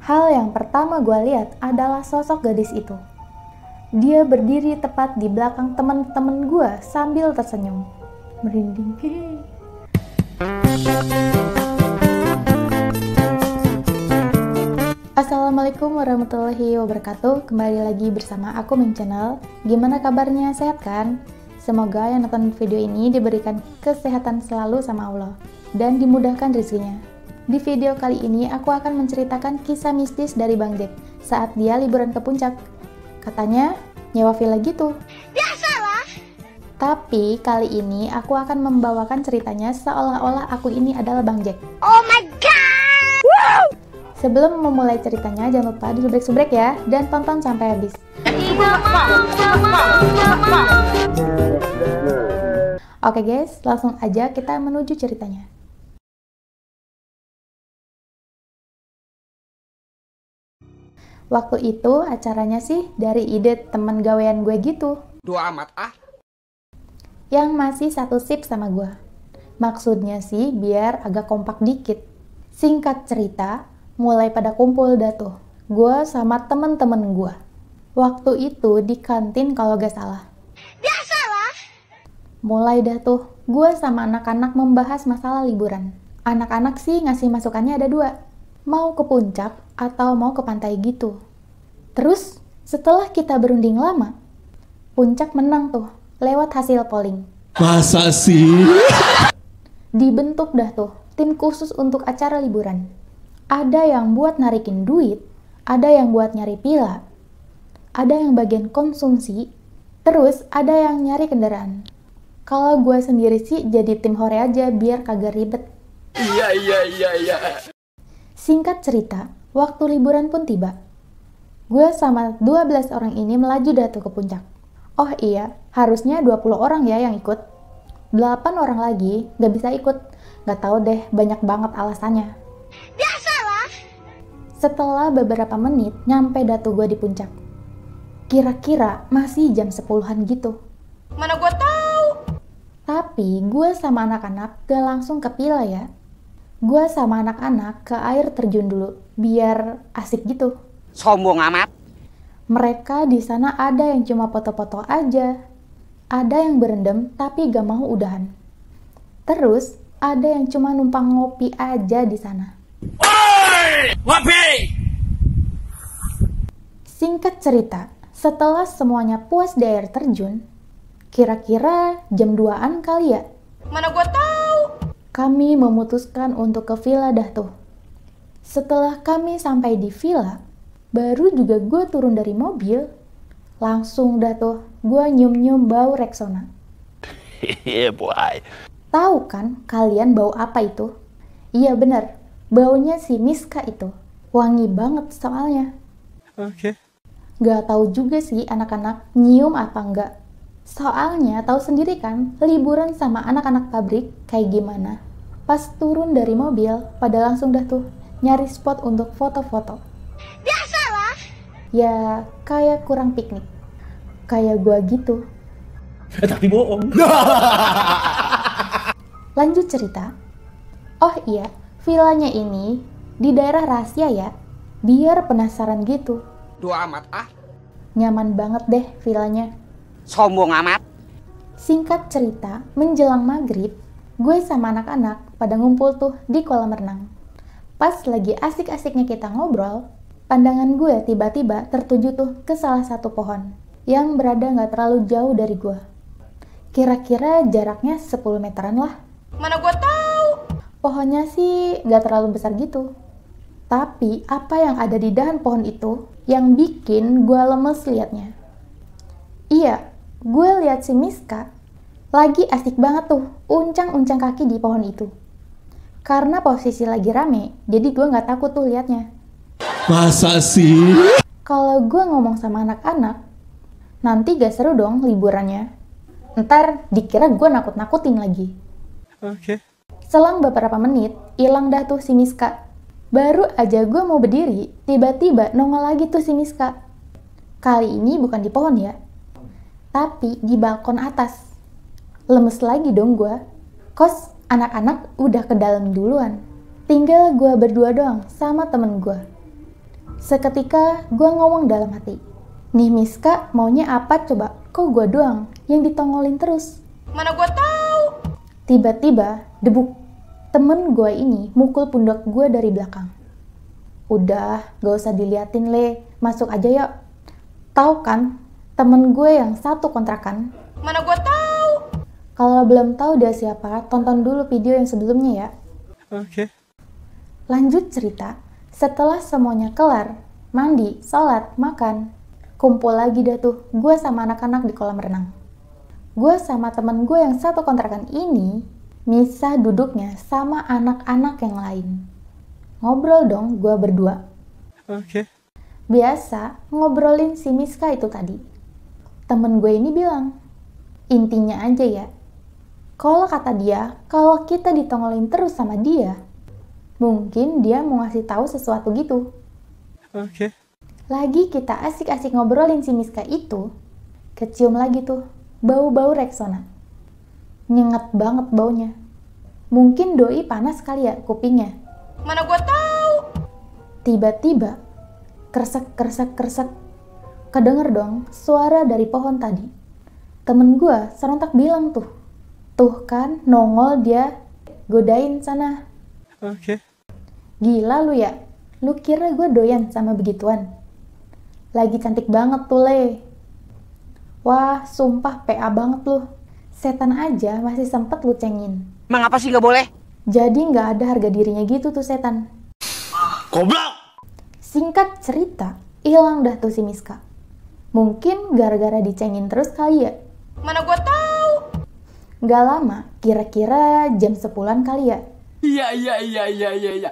Hal yang pertama gue lihat adalah sosok gadis itu. Dia berdiri tepat di belakang teman-teman gue sambil tersenyum. Merinding. Assalamualaikum warahmatullahi wabarakatuh. Kembali lagi bersama aku Mim Channel. Gimana kabarnya? Sehat kan? Semoga yang nonton video ini diberikan kesehatan selalu sama Allah dan dimudahkan rezekinya. Di video kali ini aku akan menceritakan kisah mistis dari Bang Jack saat dia liburan ke puncak. Katanya nyewa villa gitu. Biasalah. Tapi kali ini aku akan membawakan ceritanya seolah-olah aku ini adalah Bang Jack. Oh my god. Wow. Sebelum memulai ceritanya jangan lupa disubrek-subrek ya dan tonton sampai habis. Oke guys, langsung aja kita menuju ceritanya. Waktu itu acaranya sih dari ide temen gawean gue gitu. Dua amat ah. Yang masih satu sip sama gue. Maksudnya sih biar agak kompak dikit. Singkat cerita, mulai pada kumpul dah tuh. Gue sama temen-temen gue. Waktu itu di kantin kalau gak salah. Biasalah. Mulai dah tuh, gue sama anak-anak membahas masalah liburan. Anak-anak sih ngasih masukannya ada dua. Mau ke puncak atau mau ke pantai gitu. Terus setelah kita berunding lama, puncak menang tuh lewat hasil polling. Masa sih? Dibentuk dah tuh tim khusus untuk acara liburan. Ada yang buat narikin duit, ada yang buat nyari pila, ada yang bagian konsumsi, terus ada yang nyari kendaraan. Kalau gue sendiri sih jadi tim hore aja biar kagak ribet. Iya. Singkat cerita, waktu liburan pun tiba. Gue sama 12 orang ini melaju dah tuh ke puncak. Oh iya, harusnya 20 orang ya yang ikut. 8 orang lagi gak bisa ikut. Gak tahu deh, banyak banget alasannya. Biasalah. Setelah beberapa menit, nyampe dah tuh gue di puncak. Kira-kira masih jam 10-an gitu. Mana gue tahu. Tapi gue sama anak-anak gak langsung ke pila ya. Gue sama anak-anak ke air terjun dulu, biar asik gitu. Sombong amat. Mereka di sana ada yang cuma foto-foto aja, ada yang berendam tapi gak mau udahan. Terus ada yang cuma numpang ngopi aja di sana. Oi! Ngopi! Singkat cerita, setelah semuanya puas di air terjun, kira-kira jam 2-an kali ya, Mana gue tahu. kami memutuskan untuk ke villa dah tuh. Setelah kami sampai di villa, baru juga gue turun dari mobil, langsung dah tuh gue nyium-nyium bau Rexona. Yeah boy. Tahu kan kalian bau apa itu? Iya bener, baunya si Miska itu. Wangi banget soalnya. Oke. Gak tahu juga sih anak-anak nyium apa enggak. Soalnya tahu sendiri kan, liburan sama anak-anak pabrik kayak gimana. Pas turun dari mobil, pada langsung dah tuh nyari spot untuk foto-foto. Biasalah. Ya, kayak kurang piknik. Kayak gua gitu. Tapi bohong. Lanjut cerita. Oh iya, villanya ini di daerah rahasia ya. Biar penasaran gitu. Dua amat ah. Nyaman banget deh villanya. Sombong amat. Singkat cerita, menjelang maghrib, gue sama anak-anak pada ngumpul tuh di kolam renang. Pas lagi asik-asiknya kita ngobrol, pandangan gue tiba-tiba tertuju tuh ke salah satu pohon yang berada gak terlalu jauh dari gue. Kira-kira jaraknya 10 meteran lah. Mana gue tahu. Pohonnya sih gak terlalu besar gitu. Tapi apa yang ada di dahan pohon itu yang bikin gue lemes liatnya. Iya, gue lihat si Miska lagi asik banget tuh uncang-uncang kaki di pohon itu. Karena posisi lagi rame, jadi gue gak takut tuh liatnya. Masa sih? Kalau gue ngomong sama anak-anak, nanti gak seru dong liburannya. Ntar dikira gue nakut-nakutin lagi. Oke. Selang beberapa menit, hilang dah tuh si Miska. Baru aja gue mau berdiri, tiba-tiba nongol lagi tuh si Miska. Kali ini bukan di pohon ya, tapi di balkon atas. Lemes lagi dong gue. Kos anak-anak udah ke dalam duluan. Tinggal gue berdua doang sama temen gue. Seketika gue ngomong dalam hati, nih Miska maunya apa coba? Kok gue doang yang ditongolin terus? Mana gua tahu. Tiba-tiba debuk, temen gue ini mukul pundak gue dari belakang. Udah, gak usah diliatin le, masuk aja yuk. Tahu kan, temen gue yang satu kontrakan. Mana gua tahu. Kalau belum tahu dia siapa, tonton dulu video yang sebelumnya ya. Okay. Lanjut cerita, setelah semuanya kelar, mandi, sholat, makan, kumpul lagi dah tuh, gue sama anak-anak di kolam renang. Gue sama temen gue yang satu kontrakan ini, misah duduknya sama anak-anak yang lain. Ngobrol dong gue berdua. Okay. Biasa ngobrolin si Miska itu tadi. Temen gue ini bilang, intinya aja ya, kalau kata dia, kalau kita ditongolin terus sama dia, mungkin dia mau ngasih tahu sesuatu gitu. Okay. Lagi kita asik-asik ngobrolin si Miska itu, kecium lagi tuh, bau-bau Rexona. Nyengat banget baunya. Mungkin doi panas kali ya kupingnya. Mana gua tahu. Tiba-tiba, kresek. Kedenger dong suara dari pohon tadi. Temen gue serentak bilang tuh kan nongol dia godain sana. Okay. Gila lu ya, lu kira gue doyan sama begituan? Lagi cantik banget tuh le. Wah sumpah PA banget lu. Setan aja masih sempet lu cengin. Emang apa sih nggak boleh? Jadi nggak ada harga dirinya gitu tuh setan. Goblok! Singkat cerita, hilang dah tuh si Miska. Mungkin gara-gara dicengin terus kali ya. Mana gua tahu. Gak lama, kira-kira jam 10-an kali ya. Iya.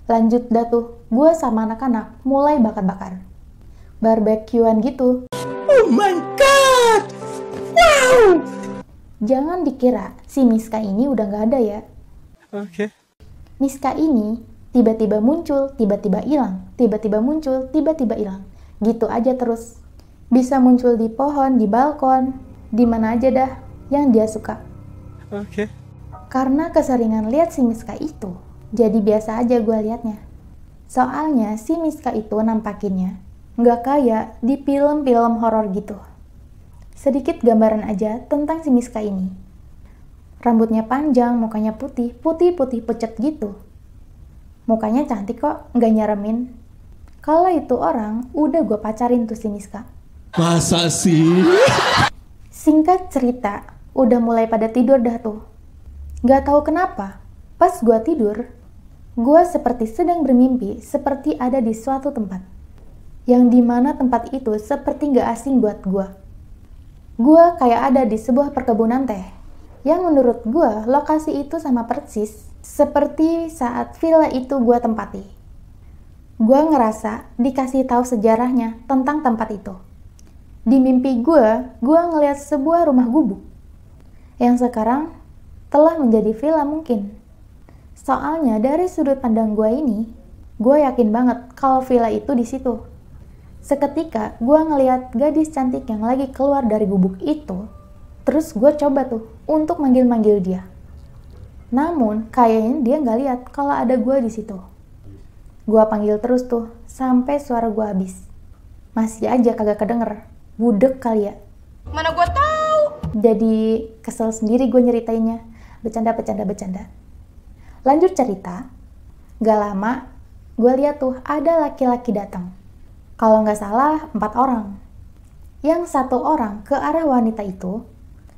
Lanjut dah tuh, gue sama anak-anak mulai bakar-bakar. Barbekyuan gitu. Oh my god! Wow! Jangan dikira si Miska ini udah gak ada ya. Okay. Miska ini tiba-tiba muncul, tiba-tiba hilang, tiba-tiba muncul, tiba-tiba hilang. Gitu aja terus. Bisa muncul di pohon, di balkon, di mana aja dah yang dia suka. Okay. Karena keseringan lihat si Miska itu, jadi biasa aja gue liatnya. Soalnya si Miska itu nampakinnya nggak kayak di film-film horor gitu. Sedikit gambaran aja tentang si Miska ini. Rambutnya panjang, mukanya putih pucet gitu. Mukanya cantik kok, nggak nyeremin. Kalau itu orang, udah gue pacarin tuh si Miska. Masa sih? Singkat cerita, udah mulai pada tidur dah tuh. Gak tahu kenapa, pas gue tidur, gue seperti sedang bermimpi, seperti ada di suatu tempat. Yang dimana tempat itu seperti gak asing buat gue. Gue kayak ada di sebuah perkebunan teh, yang menurut gue lokasi itu sama persis seperti saat villa itu gue tempati. Gue ngerasa dikasih tahu sejarahnya tentang tempat itu. Di mimpi gue ngeliat sebuah rumah gubuk yang sekarang telah menjadi villa mungkin. Soalnya dari sudut pandang gue ini, gue yakin banget kalau villa itu di situ. Seketika gue ngeliat gadis cantik yang lagi keluar dari gubuk itu, terus gue coba tuh untuk manggil-manggil dia. Namun kayaknya dia nggak lihat kalau ada gue di situ. Gue panggil terus tuh sampai suara gue habis. Masih aja kagak kedenger. Budek kali ya. Mana gua tahu. Jadi kesel sendiri gue nyeritainnya. Bercanda. Lanjut cerita. Gak lama gue lihat tuh ada laki-laki datang. Kalau nggak salah 4 orang. Yang 1 orang ke arah wanita itu,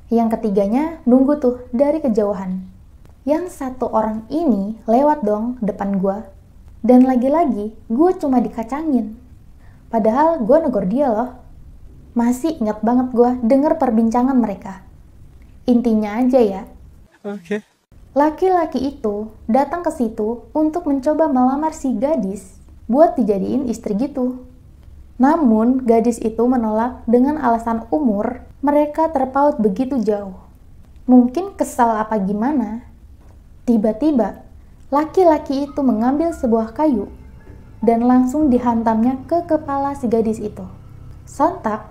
yang ketiganya nunggu tuh dari kejauhan. Yang 1 orang ini lewat dong depan gue. Dan lagi-lagi gue cuma dikacangin. Padahal gue negor dia loh. Masih ingat banget gue denger perbincangan mereka. Intinya aja ya. Okay. Laki-laki itu datang ke situ untuk mencoba melamar si gadis buat dijadiin istri gitu. Namun gadis itu menolak dengan alasan umur mereka terpaut begitu jauh. Mungkin kesal apa gimana. Tiba-tiba laki-laki itu mengambil sebuah kayu dan langsung dihantamnya ke kepala si gadis itu. Sontak,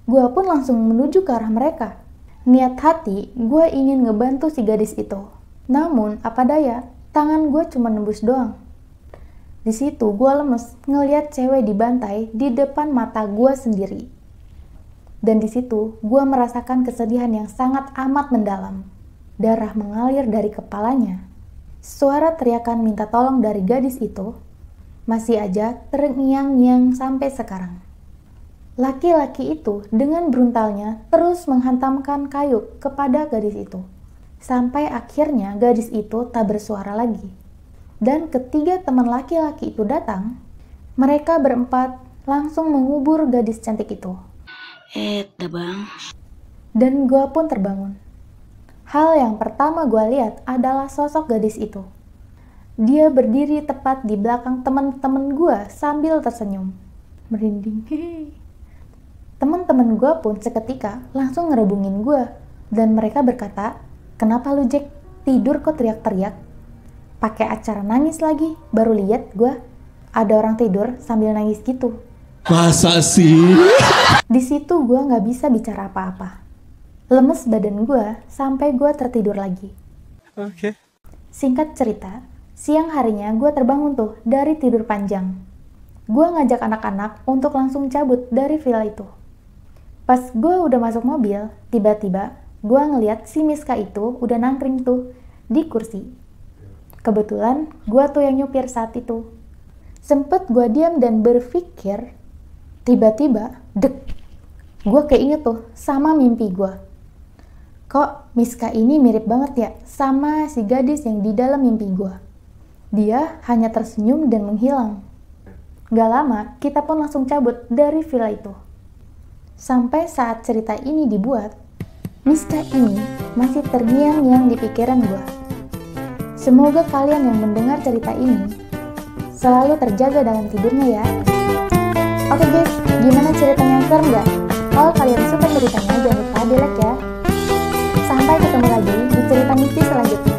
gue pun langsung menuju ke arah mereka. Niat hati, gue ingin ngebantu si gadis itu. Namun, apa daya, tangan gue cuma nembus doang. Di situ gue lemes ngeliat cewek dibantai di depan mata gue sendiri. Dan di situ gue merasakan kesedihan yang sangat amat mendalam. Darah mengalir dari kepalanya. Suara teriakan minta tolong dari gadis itu masih aja terngiang-ngiang sampai sekarang. Laki-laki itu dengan bruntalnya terus menghantamkan kayu kepada gadis itu. Sampai akhirnya gadis itu tak bersuara lagi. Dan ketiga teman laki-laki itu datang, mereka berempat langsung mengubur gadis cantik itu. Bang. Dan gue pun terbangun. Hal yang pertama gue lihat adalah sosok gadis itu. Dia berdiri tepat di belakang teman-teman gue sambil tersenyum. Merinding. Teman-teman gue pun seketika langsung ngerebungin gue. Dan mereka berkata, "Kenapa lu Jack? Tidur kok teriak-teriak? Pakai acara nangis lagi, baru lihat gue ada orang tidur sambil nangis gitu." Masa sih? Di situ gue nggak bisa bicara apa-apa. Lemes badan gue sampai gue tertidur lagi. Oke. Singkat cerita, siang harinya gue terbangun tuh dari tidur panjang. Gue ngajak anak-anak untuk langsung cabut dari villa itu. Pas gue udah masuk mobil, tiba-tiba gue ngeliat si Miska itu udah nangkring tuh di kursi. Kebetulan gue tuh yang nyupir saat itu. Sempet gue diam dan berpikir, tiba-tiba, dek, gue keinget tuh sama mimpi gue. Kok Miska ini mirip banget ya sama si gadis yang di dalam mimpi gue. Dia hanya tersenyum dan menghilang. Gak lama, kita pun langsung cabut dari villa itu. Sampai saat cerita ini dibuat, Miska ini masih terngiang-ngiang di pikiran gue. Semoga kalian yang mendengar cerita ini selalu terjaga dalam tidurnya ya. Oke guys, gimana ceritanya, serem gak? Kalau kalian suka ceritanya jangan lupa di like ya. Sampai ketemu lagi di cerita mistis selanjutnya.